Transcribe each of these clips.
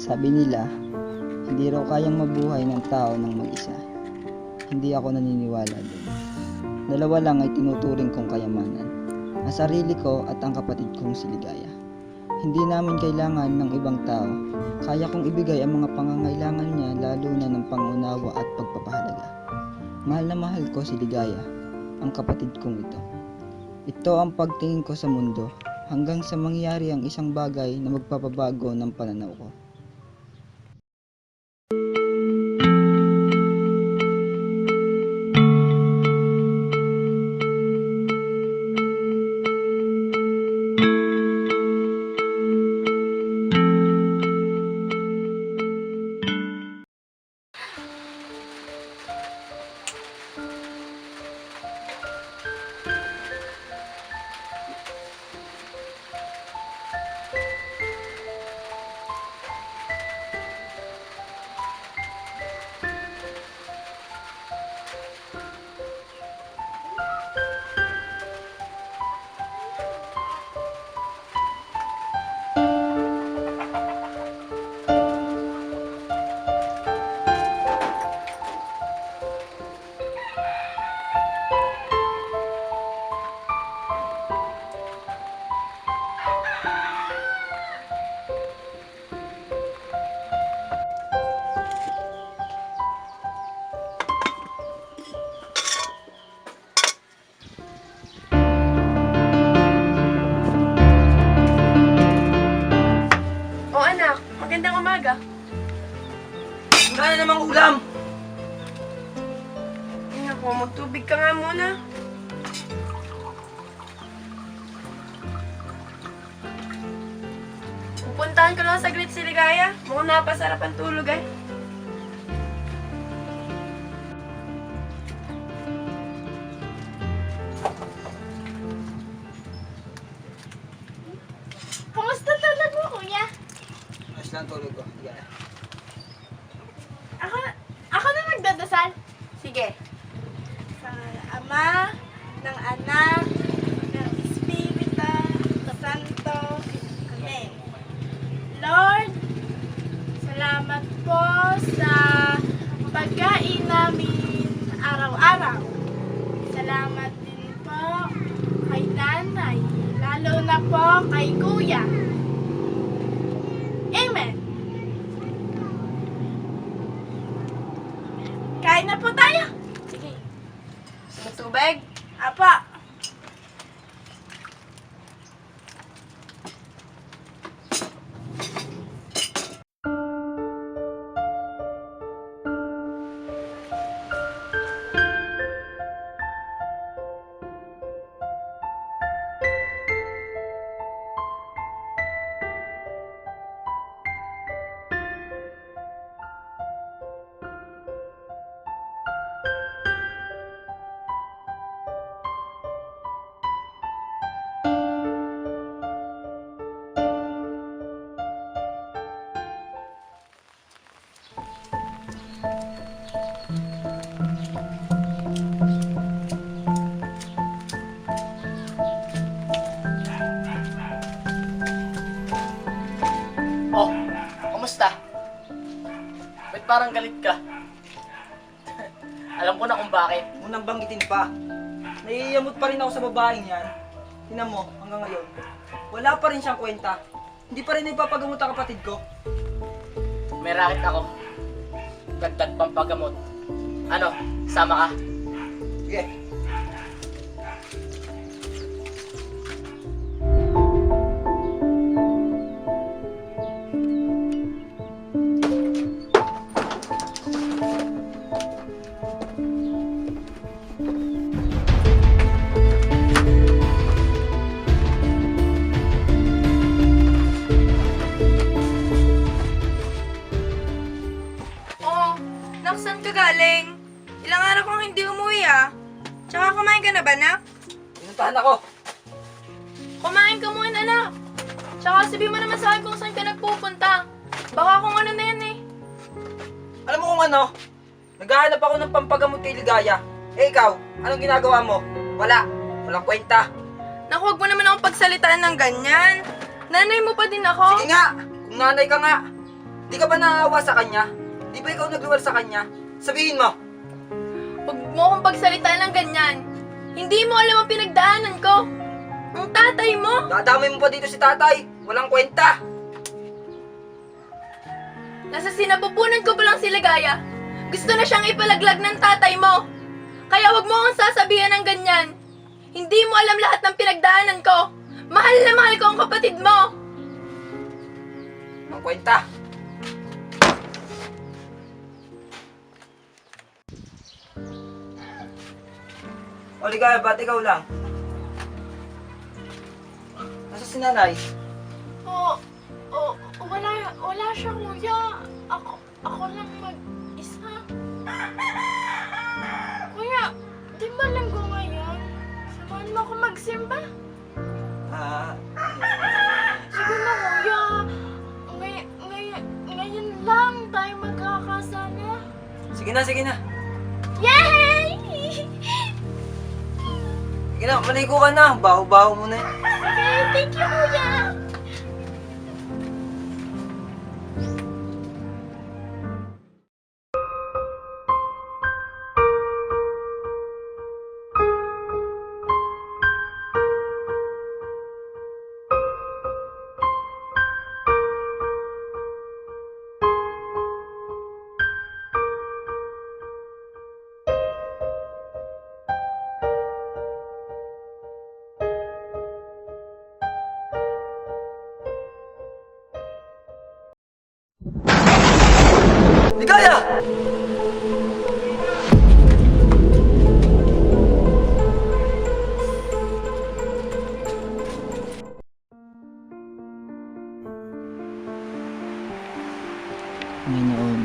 Sabi nila, hindi raw kayang mabuhay ng tao ng mag-isa. Hindi ako naniniwala doon. Dalawa lang ay tinuturing kong kayamanan. Ang sarili ko at ang kapatid kong si Ligaya. Hindi namin kailangan ng ibang tao. Kaya kong ibigay ang mga pangangailangan niya, lalo na ng pangunawa at pagpapahalaga. Mahal na mahal ko si Ligaya, ang kapatid kong ito. Ito ang pagtingin ko sa mundo, hanggang sa mangyari ang isang bagay na magpapabago ng pananaw ko. Magandang umaga. Wala na namang ulam! Ay naku, magtubig ka nga muna. Pupuntahan ko lang saglit si Ligaya. Mukhang napasarap ang tulog eh. Kumusta tulog mo, kuya? Mas lang tulog ko. Ako na magdadasal. Sige. Sa Ama, ng Anak, ng Espiritu Santo. Amen. Lord, salamat po sa pagkain namin araw-araw. Salamat din po kay nanay, lalo na po kay kuya. Amen. Kain na po tayo. Sige. Tubig? Apa. Oh, kamusta? Ba't parang galit ka? Alam ko na kung bakit. Unang banggitin pa. Naiiyamot pa rin ako sa babaeng yan. Tingnan mo, hanggang ngayon. Wala pa rin siyang kwenta. Hindi pa rin ipapagamot ang kapatid ko. May racket ako. Dagdag pampagamot. Ano, sama ka? Sige. kumain ka na ba, anak? Pinuntahan ako. Kumain ka muna, anak. Tsaka sabihin mo naman sa akin kung saan ka nagpupunta. Baka kung ano na yan eh. Alam mo kung ano? Naghahanap ako ng pampagamot kay Ligaya. Eh ikaw, anong ginagawa mo? Wala. Walang kwenta. Naku, huwag mo naman akong pagsalitaan ng ganyan. Nanay mo pa din ako. Sige nga, kung nanay ka nga. Di ka ba naaawa sa kanya? Di ba ikaw nagluwal sa kanya? Sabihin mo. Huwag mo akong pagsalitaan ng ganyan. Hindi mo alam ang pinagdaanan ko. Ang tatay mo. Dadamay mo pa dito si tatay. Walang kwenta. Nasa sinapupunan ko pa lang si Ligaya. Gusto na siyang ipalaglag ng tatay mo. Kaya huwag mo akong sasabihan ng ganyan. Hindi mo alam lahat ng pinagdaanan ko. Mahal na mahal ko ang kapatid mo. Walang kwenta. O Ligaya, ba't ikaw lang? Nasa si nanay? Wala siya, kuya. Ako lang mag-isa. Kuya, di ba linggo ngayon? Samahan mo ako magsimba? Sige na, kuya. Ngayon lang tayo magkakasama. Sige na, sige na. Yay! Sige na, maligo ka na. Baho-baho mo na yun. Okay, thank you, kuya. Ligaya! Panginoon,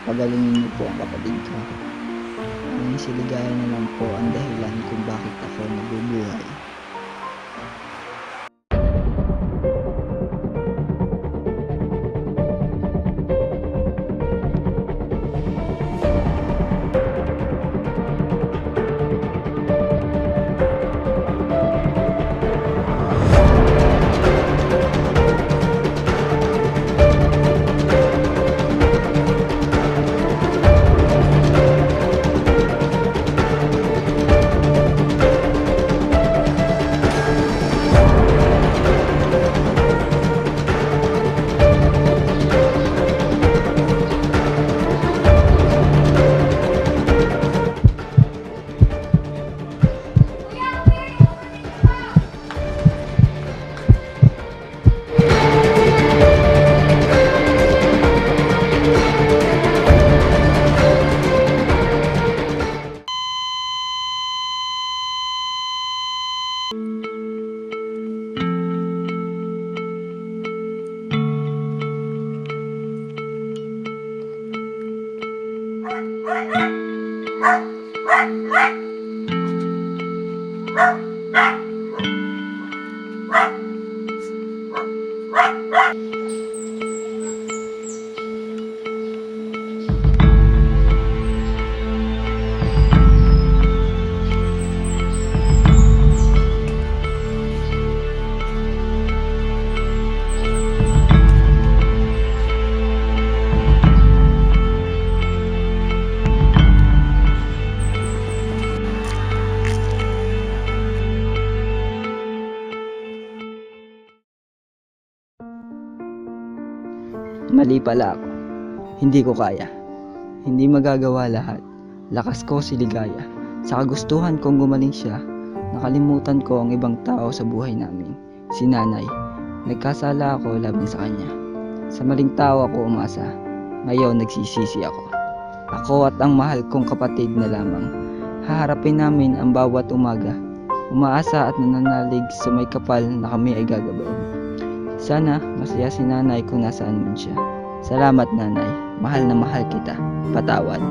pagalingin niyo po ang kapatid ko. Ang si Ligaya na lang po ang dahilan kung bakit ako nabubuhay. Mali pala ako. Hindi ko kaya. Hindi magagawa lahat. Lakas ko si Ligaya. Sa kagustuhan kong gumaling siya, nakalimutan ko ang ibang tao sa buhay namin. Si nanay. Nagkasala ako laban sa kanya. Sa maling tao ako umasa. Ngayon nagsisisi ako. Ako at ang mahal kong kapatid na lamang. Haharapin namin ang bawat umaga. Umaasa at nananalig sa may kapal na kami ay gagabayin. Sana masaya si nanay kung nasaan man siya. Salamat nanay, mahal na mahal kita. Patawad.